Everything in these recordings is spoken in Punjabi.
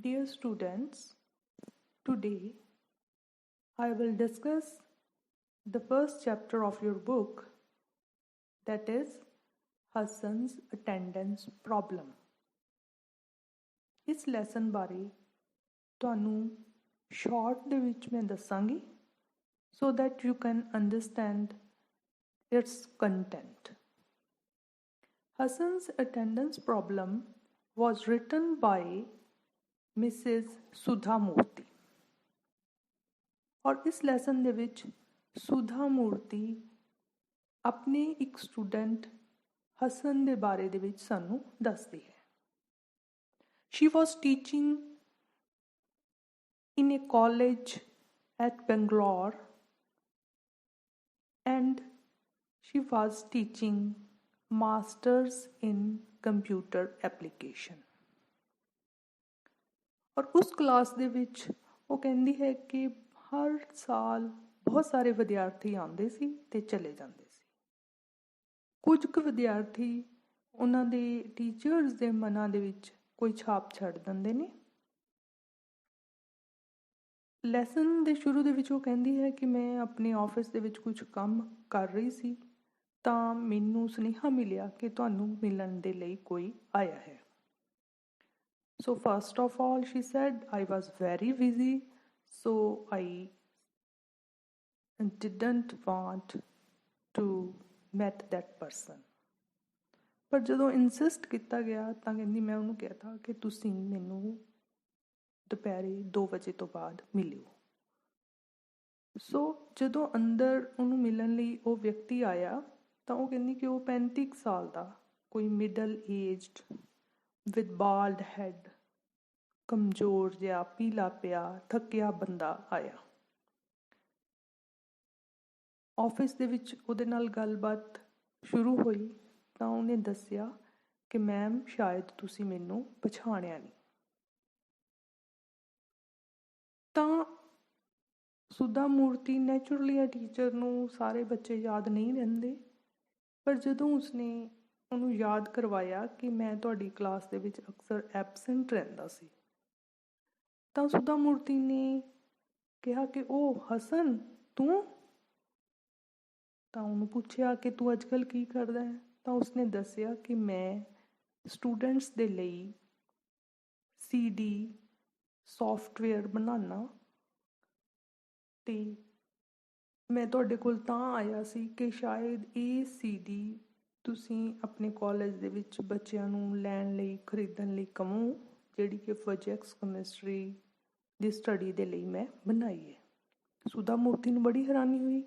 Dear students, today I will discuss the first chapter of your book, that is Hassan's attendance problem. ਇਸ ਲੈਸਨ ਬਾਰੇ ਤੁਹਾਨੂੰ ਸ਼ਾਰਟ ਦੇ ਵਿੱਚ ਮੈਂ ਦੱਸਾਂਗੀ so that you can understand its content. Hassan's attendance problem was written by Mrs. Sudha Murthy. ਔਰ ਇਸ ਲੈਸਨ ਦੇ ਵਿੱਚ ਸੁਧਾ ਮੂਰਤੀ ਆਪਣੇ ਇੱਕ ਸਟੂਡੈਂਟ ਹਸਨ ਦੇ ਬਾਰੇ ਦੇ ਵਿੱਚ ਸਾਨੂੰ ਦੱਸਦੀ ਹੈ। She was teaching in a college at Bangalore and she was teaching masters in computer application. ਔਰ ਉਸ ਕਲਾਸ ਦੇ ਵਿੱਚ ਉਹ ਕਹਿੰਦੀ ਹੈ ਕਿ ਹਰ ਸਾਲ ਬਹੁਤ ਸਾਰੇ ਵਿਦਿਆਰਥੀ ਆਉਂਦੇ ਸੀ ਤੇ ਚਲੇ ਜਾਂਦੇ ਸੀ। ਕੁਝ ਕੁ ਵਿਦਿਆਰਥੀ ਉਹਨਾਂ ਦੇ ਟੀਚਰਸ ਦੇ ਮਨਾਂ ਦੇ ਵਿੱਚ ਕੋਈ ਛਾਪ ਛੱਡ ਦਿੰਦੇ ਨੇ। ਲੈਸਨ ਦੇ ਸ਼ੁਰੂ ਦੇ ਵਿੱਚ ਉਹ ਕਹਿੰਦੀ ਹੈ ਕਿ ਮੈਂ ਆਪਣੇ ਆਫਿਸ ਦੇ ਵਿੱਚ ਕੁਝ ਕੰਮ ਕਰ ਰਹੀ ਸੀ ਤਾਂ ਮੈਨੂੰ ਸੁਨੇਹਾ ਮਿਲਿਆ ਕਿ ਤੁਹਾਨੂੰ ਮਿਲਣ ਦੇ ਲਈ ਕੋਈ ਆਇਆ ਹੈ। So first of all, she said, I was very busy, so I didn't want to meet that person. ਪਰ ਜਦੋਂ ਇਨਸਿਸਟ ਕੀਤਾ ਗਿਆ ਤਾਂ ਕਹਿੰਦੀ ਮੈਂ ਉਹਨੂੰ ਕਿਹਾ ਥਾ ਕਿ ਤੁਸੀਂ ਮੈਨੂੰ ਦੁਪਹਿਰੇ 2 ਵਜੇ ਤੋਂ ਬਾਅਦ ਮਿਲਿਓ। ਸੋ ਜਦੋਂ ਅੰਦਰ ਉਹਨੂੰ ਮਿਲਣ ਲਈ ਉਹ ਵਿਅਕਤੀ ਆਇਆ ਤਾਂ ਉਹ ਕਹਿੰਦੀ ਕਿ ਉਹ 35 ਸਾਲ ਦਾ ਕੋਈ ਮਿਡਲ ਏਜਡ ਵਿਦ ਬਾਲਡ ਹੈਡ ਕਮਜ਼ੋਰ ਜਿਹਾ ਪੀਲਾ ਪਿਆ ਥੱਕਿਆ ਬੰਦਾ ਆਇਆ। ਆਫਿਸ ਦੇ ਵਿੱਚ ਉਹਦੇ ਨਾਲ ਗੱਲਬਾਤ ਸ਼ੁਰੂ ਹੋਈ ਤਾਂ ਉਹਨੇ ਦੱਸਿਆ ਕਿ ਮੈਮ ਸ਼ਾਇਦ ਤੁਸੀਂ ਮੈਨੂੰ ਪਛਾਣਿਆ ਨਹੀਂ। ਤਾਂ ਸੁਧਾ ਮੂਰਤੀ ਨੈਚੁਰਲੀ ਆ ਟੀਚਰ ਨੂੰ ਸਾਰੇ ਬੱਚੇ ਯਾਦ ਨਹੀਂ ਰਹਿੰਦੇ, ਪਰ ਜਦੋਂ ਉਸਨੇ ਉਹਨੂੰ ਯਾਦ ਕਰਵਾਇਆ ਕਿ ਮੈਂ ਤੁਹਾਡੀ ਕਲਾਸ ਦੇ ਵਿੱਚ ਅਕਸਰ ਐਬਸੈਂਟ ਰਹਿੰਦਾ ਸੀ ਤਾਂ ਸੁਧਾ ਮੂਰਤੀ ਨੇ ਕਿਹਾ ਕਿ ਉਹ ਹਸਨ ਤੂੰ? ਤਾਂ ਉਹਨੂੰ ਪੁੱਛਿਆ ਕਿ ਤੂੰ ਅੱਜ ਕੱਲ੍ਹ ਕੀ ਕਰਦਾ ਹੈ ਤਾਂ ਉਸਨੇ ਦੱਸਿਆ ਕਿ ਮੈਂ ਸਟੂਡੈਂਟਸ ਦੇ ਲਈ CD ਸੌਫਟਵੇਅਰ ਬਣਾਉਣਾ ਅਤੇ ਮੈਂ ਤੁਹਾਡੇ ਕੋਲ ਤਾਂ ਆਇਆ ਸੀ ਕਿ ਸ਼ਾਇਦ ਇਹ CD ਤੁਸੀਂ ਆਪਣੇ ਕਾਲਜ ਦੇ ਵਿੱਚ ਬੱਚਿਆਂ ਨੂੰ ਲੈਣ ਲਈ ਖਰੀਦਣ ਲਈ ਕਹੋ, ਜਿਹੜੀ ਕਿ ਫਿਜ਼ਿਕਸ ਕੈਮਿਸਟਰੀ ਦੀ ਸਟੱਡੀ ਦੇ ਲਈ ਮੈਂ ਬਣਾਈ ਹੈ। ਸੁਧਾ ਮੂਰਤੀ ਨੂੰ ਬੜੀ ਹੈਰਾਨੀ ਹੋਈ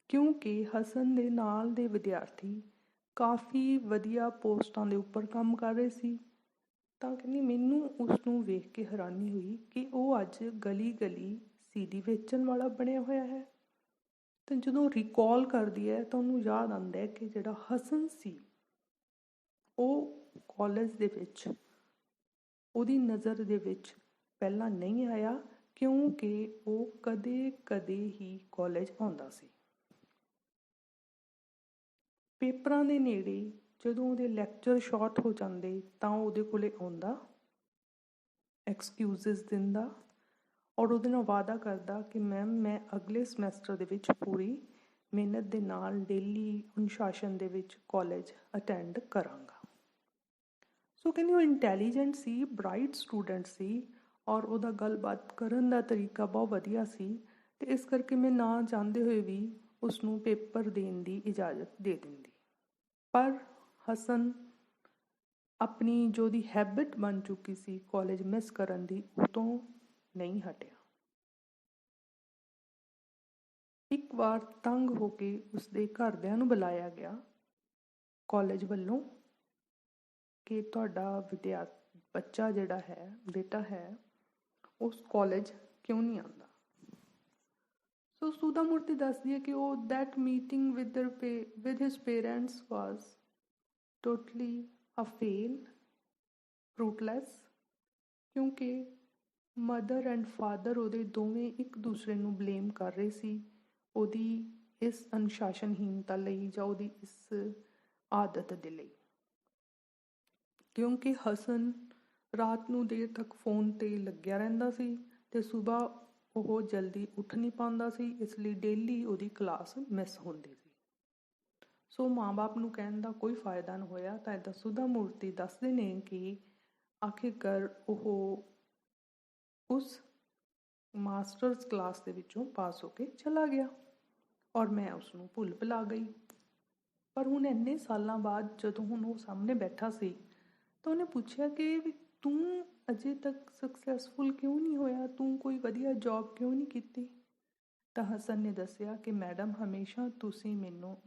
ਕਿਉਂਕਿ ਹਸਨ ਦੇ ਨਾਲ ਦੇ ਵਿਦਿਆਰਥੀ ਕਾਫੀ ਵਧੀਆ ਪੋਸਟਾਂ ਦੇ ਉੱਪਰ ਕੰਮ ਕਰ ਰਹੇ ਸੀ। ਤਾਂ ਕਹਿੰਦੀ ਮੈਨੂੰ ਉਸ ਨੂੰ ਵੇਖ ਕੇ ਹੈਰਾਨੀ ਹੋਈ ਕਿ ਉਹ ਅੱਜ ਗਲੀ ਗਲੀ CD ਵੇਚਣ ਵਾਲਾ ਬਣਿਆ ਹੋਇਆ ਹੈ। ਤਾਂ ਜਦੋਂ ਰਿਕਾਲ ਕਰਦੀ ਹੈ ਤਾਂ ਉਹਨੂੰ ਯਾਦ ਆਉਂਦਾ ਹੈ ਕਿ ਜਿਹੜਾ ਹਸਨ ਸੀ ਉਹ ਕਾਲਜ ਦੇ ਵਿੱਚ ਉਹਦੀ ਨਜ਼ਰ ਦੇ ਵਿੱਚ ਪਹਿਲਾਂ ਨਹੀਂ ਆਇਆ ਕਿਉਂਕਿ ਉਹ ਕਦੇ ਕਦੇ ਹੀ ਕਾਲਜ ਆਉਂਦਾ ਸੀ। ਪੇਪਰਾਂ ਦੇ ਨੇੜੇ ਜਦੋਂ ਉਹਦੇ ਲੈਕਚਰ ਸ਼ਾਰਟ ਹੋ ਜਾਂਦੇ ਤਾਂ ਉਹਦੇ ਕੋਲੇ ਆਉਂਦਾ, ਐਕਸਕਿਊਜ਼ਸ ਦਿੰਦਾ ਔਰ ਉਹਦੇ ਨਾਲ ਵਾਅਦਾ ਕਰਦਾ ਕਿ ਮੈਮ ਮੈਂ ਅਗਲੇ ਸਮੈਸਟਰ ਦੇ ਵਿੱਚ ਪੂਰੀ ਮਿਹਨਤ ਦੇ ਨਾਲ ਡੇਲੀ ਅਨੁਸ਼ਾਸਨ ਦੇ ਵਿੱਚ ਕਾਲਜ ਅਟੈਂਡ ਕਰਾਂਗਾ। ਸੋ ਕਹਿੰਦੀ ਉਹ ਇੰਟੈਲੀਜੈਂਟ ਸੀ, ਬਰਾਈਟ ਸਟੂਡੈਂਟ ਸੀ ਔਰ ਉਹਦਾ ਗੱਲਬਾਤ ਕਰਨ ਦਾ ਤਰੀਕਾ ਬਹੁਤ ਵਧੀਆ ਸੀ ਅਤੇ ਇਸ ਕਰਕੇ ਮੈਂ ਨਾ ਚਾਹੁੰਦੇ ਹੋਏ ਵੀ ਉਸਨੂੰ ਪੇਪਰ ਦੇਣ ਦੀ ਇਜਾਜ਼ਤ ਦੇ ਦਿੰਦੀ। ਪਰ ਹਸਨ ਆਪਣੀ ਜੋ ਉਹਦੀ ਹੈਬਿਟ ਬਣ ਚੁੱਕੀ ਸੀ ਕਾਲਜ ਮਿਸ ਕਰਨ ਦੀ ਉਹ ਤੋਂ ਨਹੀਂ ਹਟਿਆ। ਇੱਕ ਵਾਰ ਤੰਗ ਹੋ ਕੇ ਉਸਦੇ ਘਰਦਿਆਂ ਨੂੰ ਬੁਲਾਇਆ ਗਿਆ ਕਾਲਜ ਵੱਲੋਂ ਕਿ ਤੁਹਾਡਾ ਬੱਚਾ ਜਿਹੜਾ ਹੈ ਬੇਟਾ ਹੈ ਉਸ ਕਾਲਜ ਕਿਉਂ ਨਹੀਂ ਆਉਂਦਾ। ਸੋ ਸੁਧਾ ਮੂਰਤੀ ਦੱਸਦੀ ਹੈ ਕਿ ਉਹ that meeting with his parents was totally a fail, fruitless, ਕਿਉਂਕਿ ਮਦਰ ਐਂਡ ਫਾਦਰ ਉਹਦੇ ਦੋਵੇਂ ਇੱਕ ਦੂਸਰੇ ਨੂੰ ਬਲੇਮ ਕਰ ਰਹੇ ਸੀ ਉਹਦੀ ਇਸ ਅਨੁਸ਼ਾਸਨਹੀਨਤਾ ਲਈ ਜਾਂ ਉਹਦੀ ਇਸ ਆਦਤ ਦੇ ਲਈ। ਕਿਉਂਕਿ ਹਸਨ ਰਾਤ ਨੂੰ ਦੇਰ ਤੱਕ ਫ਼ੋਨ 'ਤੇ ਲੱਗਿਆ ਰਹਿੰਦਾ ਸੀ ਅਤੇ ਸੁਬਾਹ ਉਹ ਜਲਦੀ ਉੱਠ ਨਹੀਂ ਪਾਉਂਦਾ ਸੀ, ਇਸ ਲਈ ਡੇਲੀ ਉਹਦੀ ਕਲਾਸ ਮਿਸ ਹੁੰਦੀ ਸੀ। ਸੋ ਮਾਂ ਬਾਪ ਨੂੰ ਕਹਿਣ ਦਾ ਕੋਈ ਫਾਇਦਾ ਨਹੀਂ ਹੋਇਆ। ਤਾਂ ਇੱਦਾਂ ਸੁਧਾ ਮੂਰਤੀ ਦੱਸਦੇ ਨੇ ਕਿ ਆਖਿਰਕਾਰ ਉਹ ਉਸ ਮਾਸਟਰਸ ਕਲਾਸ ਦੇ ਵਿੱਚੋਂ ਪਾਸ ਹੋ ਕੇ ਚਲਾ ਗਿਆ ਔਰ ਮੈਂ ਉਸਨੂੰ ਭੁੱਲ ਭੁਲਾ ਗਈ। ਪਰ ਹੁਣ ਇੰਨੇ ਸਾਲਾਂ ਬਾਅਦ ਜਦੋਂ ਹੁਣ ਉਹ ਸਾਹਮਣੇ ਬੈਠਾ ਸੀ ਤਾਂ ਉਹਨੇ ਪੁੱਛਿਆ ਕਿ ਵੀ ਤੂੰ ਅਜੇ ਤੱਕ ਸਕਸੈਸਫੁਲ ਕਿਉਂ ਨਹੀਂ ਹੋਇਆ, ਤੂੰ ਕੋਈ ਵਧੀਆ ਜੌਬ ਕਿਉਂ ਨਹੀਂ ਕੀਤੀ? ਤਾਂ ਹਸਨ ਨੇ ਦੱਸਿਆ ਕਿ ਮੈਡਮ ਹਮੇਸ਼ਾ ਤੁਸੀਂ ਮੈਨੂੰ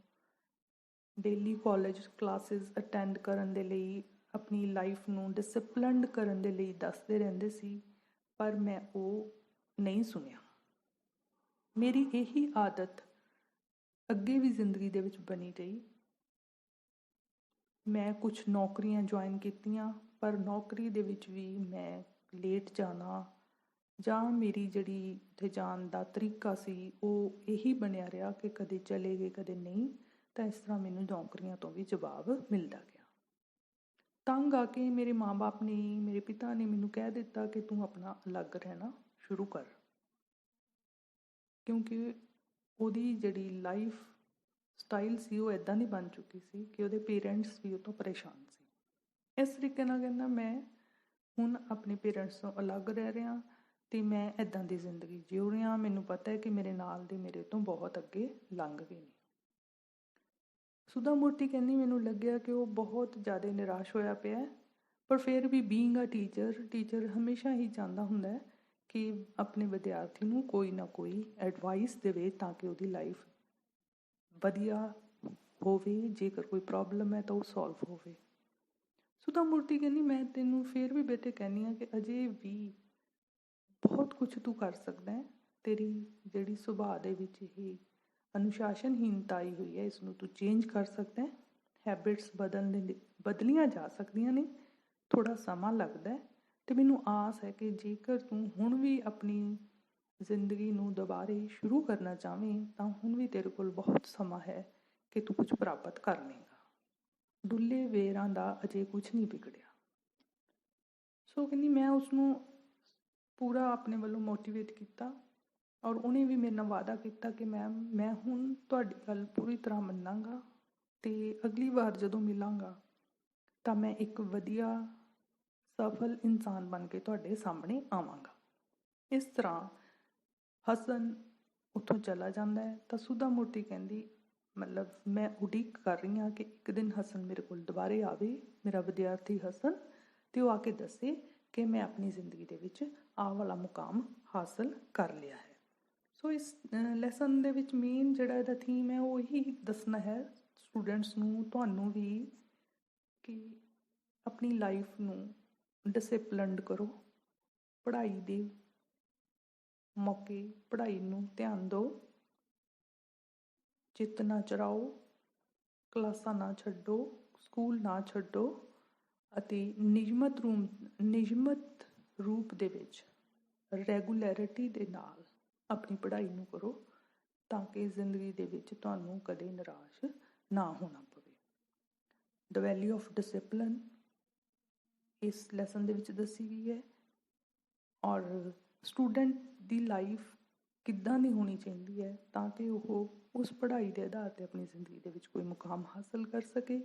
ਡੇਲੀ ਕਾਲਜ ਕਲਾਸਿਸ ਅਟੈਂਡ ਕਰਨ ਦੇ ਲਈ, ਆਪਣੀ ਲਾਈਫ ਨੂੰ ਡਿਸਿਪਲਨਡ ਕਰਨ ਦੇ ਲਈ ਦੱਸਦੇ ਰਹਿੰਦੇ ਸੀ, ਪਰ ਮੈਂ ਉਹ ਨਹੀਂ ਸੁਣਿਆ। ਮੇਰੀ ਇਹੀ ਆਦਤ ਅੱਗੇ ਵੀ ਜ਼ਿੰਦਗੀ ਦੇ ਵਿੱਚ ਬਣੀ ਰਹੀ। ਮੈਂ ਕੁਛ ਨੌਕਰੀਆਂ ਜੁਆਇਨ ਕੀਤੀਆਂ, ਪਰ ਨੌਕਰੀ ਦੇ ਵਿੱਚ ਵੀ ਮੈਂ ਲੇਟ ਜਾਣਾ ਜਾਂ ਮੇਰੀ ਜਿਹੜੀ ਉੱਥੇ ਜਾਣ ਦਾ ਤਰੀਕਾ ਸੀ ਉਹ ਇਹੀ ਬਣਿਆ ਰਿਹਾ ਕਿ ਕਦੇ ਚਲੇ ਗਏ ਕਦੇ ਨਹੀਂ। ਤਾਂ ਇਸ ਤਰ੍ਹਾਂ ਮੈਨੂੰ ਨੌਕਰੀਆਂ ਤੋਂ ਵੀ ਜਵਾਬ ਮਿਲਦਾ ਗਿਆ। ਤੰਗ ਆ ਕੇ ਮੇਰੇ ਮਾਂ ਬਾਪ ਨੇ, ਮੇਰੇ ਪਿਤਾ ਨੇ ਮੈਨੂੰ ਕਹਿ ਦਿੱਤਾ ਕਿ ਤੂੰ ਆਪਣਾ ਅਲੱਗ ਰਹਿਣਾ ਸ਼ੁਰੂ ਕਰ, ਕਿਉਂਕਿ ਉਹਦੀ ਜਿਹੜੀ ਲਾਈਫ ਸਟਾਈਲ ਸੀ ਉਹ ਇੱਦਾਂ ਦੀ ਬਣ ਚੁੱਕੀ ਸੀ ਕਿ ਉਹਦੇ ਪੇਰੈਂਟਸ ਵੀ ਉਹ ਤੋਂ ਪਰੇਸ਼ਾਨ ਸੀ। ਇਸ ਤਰੀਕੇ ਨਾਲ ਕਹਿੰਦਾ ਮੈਂ ਹੁਣ ਆਪਣੇ ਪੇਰੈਂਟਸ ਤੋਂ ਅਲੱਗ ਰਹਿ ਰਿਹਾ ਅਤੇ ਮੈਂ ਇੱਦਾਂ ਦੀ ਜ਼ਿੰਦਗੀ ਜਿਉ ਰਿਹਾ। ਮੈਨੂੰ ਪਤਾ ਹੈ ਕਿ ਮੇਰੇ ਨਾਲ ਦੇ ਮੇਰੇ ਤੋਂ ਬਹੁਤ ਅੱਗੇ ਲੰਘ ਗਏ ਨੇ। ਸੁਧਾ ਮੂਰਤੀ ਕਹਿੰਦੀ ਮੈਨੂੰ ਲੱਗਿਆ ਕਿ ਉਹ ਬਹੁਤ ਜ਼ਿਆਦਾ ਨਿਰਾਸ਼ ਹੋਇਆ ਪਿਆ, ਪਰ ਫਿਰ ਵੀ ਬੀਇੰਗ ਅ ਟੀਚਰ ਹਮੇਸ਼ਾ ਹੀ ਚਾਹੁੰਦਾ ਹੁੰਦਾ ਕਿ ਆਪਣੇ ਵਿਦਿਆਰਥੀ ਨੂੰ ਕੋਈ ਨਾ ਕੋਈ ਐਡਵਾਈਸ ਦੇਵੇ ਤਾਂ ਕਿ ਉਹਦੀ ਲਾਈਫ ਵਧੀਆ ਹੋਵੇ, ਜੇਕਰ ਕੋਈ ਪ੍ਰੋਬਲਮ ਹੈ ਤਾਂ ਉਹ ਸੋਲਵ ਹੋਵੇ। ਸੁਧਾ ਮੂਰਤੀ ਕਹਿੰਦੀ ਮੈਂ ਤੈਨੂੰ ਫਿਰ ਵੀ ਬੇਟੇ ਕਹਿੰਦੀ ਹਾਂ ਕਿ ਅਜੇ ਵੀ ਬਹੁਤ ਕੁਛ ਤੂੰ ਕਰ ਸਕਦਾ ਹੈ। ਤੇਰੀ ਜਿਹੜੀ ਸੁਭਾਅ ਦੇ ਵਿੱਚ ਇਹ ਅਨੁਸ਼ਾਸਨਹੀਨਤਾ ਆਈ ਹੋਈ ਹੈ, ਇਸ ਨੂੰ ਤੂੰ ਚੇਂਜ ਕਰ ਸਕਦਾ ਹੈ। ਹੈਬਿਟਸ ਬਦਲੀਆਂ ਜਾ ਸਕਦੀਆਂ ਨੇ, ਥੋੜ੍ਹਾ ਸਮਾਂ ਲੱਗਦਾ ਅਤੇ ਮੈਨੂੰ ਆਸ ਹੈ ਕਿ ਜੇਕਰ ਤੂੰ ਹੁਣ ਵੀ ਆਪਣੀ ਜ਼ਿੰਦਗੀ ਨੂੰ ਦੁਬਾਰੇ ਸ਼ੁਰੂ ਕਰਨਾ ਚਾਹਵੇਂ ਤਾਂ ਹੁਣ ਵੀ ਤੇਰੇ ਕੋਲ ਬਹੁਤ ਸਮਾਂ ਹੈ ਕਿ ਤੂੰ ਕੁਝ ਪ੍ਰਾਪਤ ਕਰ ਲਏਗਾ। ਡੁੱਲੇ ਵੇਰਾਂ ਦਾ ਅਜੇ ਕੁਛ ਨਹੀਂ ਵਿਗੜਿਆ। ਸੋ ਕਹਿੰਦੀ ਮੈਂ ਉਸਨੂੰ ਪੂਰਾ ਆਪਣੇ ਵੱਲੋਂ ਮੋਟੀਵੇਟ ਕੀਤਾ ਔਰ ਉਹਨੇ ਵੀ ਮੇਰੇ ਨਾਲ ਵਾਅਦਾ ਕੀਤਾ ਕਿ ਮੈਮ ਮੈਂ ਹੁਣ ਤੁਹਾਡੀ ਗੱਲ ਪੂਰੀ ਤਰ੍ਹਾਂ ਮੰਨਾਂਗਾ ਅਤੇ ਅਗਲੀ ਵਾਰ ਜਦੋਂ ਮਿਲਾਂਗਾ ਤਾਂ ਮੈਂ ਇੱਕ ਵਧੀਆ ਸਫਲ ਇਨਸਾਨ ਬਣ ਕੇ ਤੁਹਾਡੇ ਸਾਹਮਣੇ ਆਵਾਂਗਾ। ਇਸ ਤਰ੍ਹਾਂ ਹਸਨ ਉੱਥੋਂ ਚਲਾ ਜਾਂਦਾ ਹੈ ਤਾਂ ਸੁਧਾ ਮੂਰਤੀ ਕਹਿੰਦੀ ਮਤਲਬ ਮੈਂ ਉਡੀਕ ਕਰ ਰਹੀ ਹਾਂ ਕਿ ਇੱਕ ਦਿਨ ਹਸਨ ਮੇਰੇ ਕੋਲ ਦੁਬਾਰੇ ਆਵੇ, ਮੇਰਾ ਵਿਦਿਆਰਥੀ ਹਸਨ, ਅਤੇ ਉਹ ਆ ਕੇ ਦੱਸੇ ਕਿ ਮੈਂ ਆਪਣੀ ਜ਼ਿੰਦਗੀ ਦੇ ਵਿੱਚ ਆਹ ਵਾਲਾ ਮੁਕਾਮ ਹਾਸਲ ਕਰ ਲਿਆ ਹੈ। ਸੋ ਇਸ ਲੈਸਨ ਦੇ ਵਿੱਚ ਮੇਨ ਜਿਹੜਾ ਇਹਦਾ ਥੀਮ ਹੈ ਉਹ ਇਹੀ ਦੱਸਣਾ ਹੈ ਸਟੂਡੈਂਟਸ ਨੂੰ, ਤੁਹਾਨੂੰ ਵੀ, ਕਿ ਆਪਣੀ ਲਾਈਫ ਨੂੰ ਡਿਸਿਪਲਨਡ ਕਰੋ, ਪੜ੍ਹਾਈ ਦੇ ਮੌਕੇ ਪੜ੍ਹਾਈ ਨੂੰ ਧਿਆਨ ਦਿਓ, ਚਿੱਤ ਨਾ ਚੁਰਾਓ, ਕਲਾਸਾਂ ਨਾ ਛੱਡੋ, ਸਕੂਲ ਨਾ ਛੱਡੋ ਅਤੇ ਨਿਯਮਤ ਰੂਪ ਦੇ ਵਿੱਚ ਰੈਗੂਲੈਰਿਟੀ ਦੇ ਨਾਲ ਆਪਣੀ ਪੜ੍ਹਾਈ ਨੂੰ ਕਰੋ ਤਾਂ ਕਿ ਜ਼ਿੰਦਗੀ ਦੇ ਵਿੱਚ ਤੁਹਾਨੂੰ ਕਦੇ ਨਿਰਾਸ਼ ਨਾ ਹੋਣਾ ਪਵੇ। ਦ ਵੈਲਿਊ ਆਫ ਡਿਸਿਪਲਨ ਇਸ ਲੈਸਨ ਦੇ ਵਿੱਚ ਦੱਸੀ ਗਈ ਹੈ ਔਰ ਸਟੂਡੈਂਟ ਦੀ ਲਾਈਫ ਕਿੱਦਾਂ ਦੀ ਹੋਣੀ ਚਾਹੀਦੀ ਹੈ ਤਾਂ ਕਿ ਉਹ ਉਸ ਪੜ੍ਹਾਈ ਦੇ ਆਧਾਰ 'ਤੇ ਆਪਣੀ ਜ਼ਿੰਦਗੀ ਦੇ ਵਿੱਚ ਕੋਈ ਮੁਕਾਮ ਹਾਸਲ ਕਰ ਸਕੇ।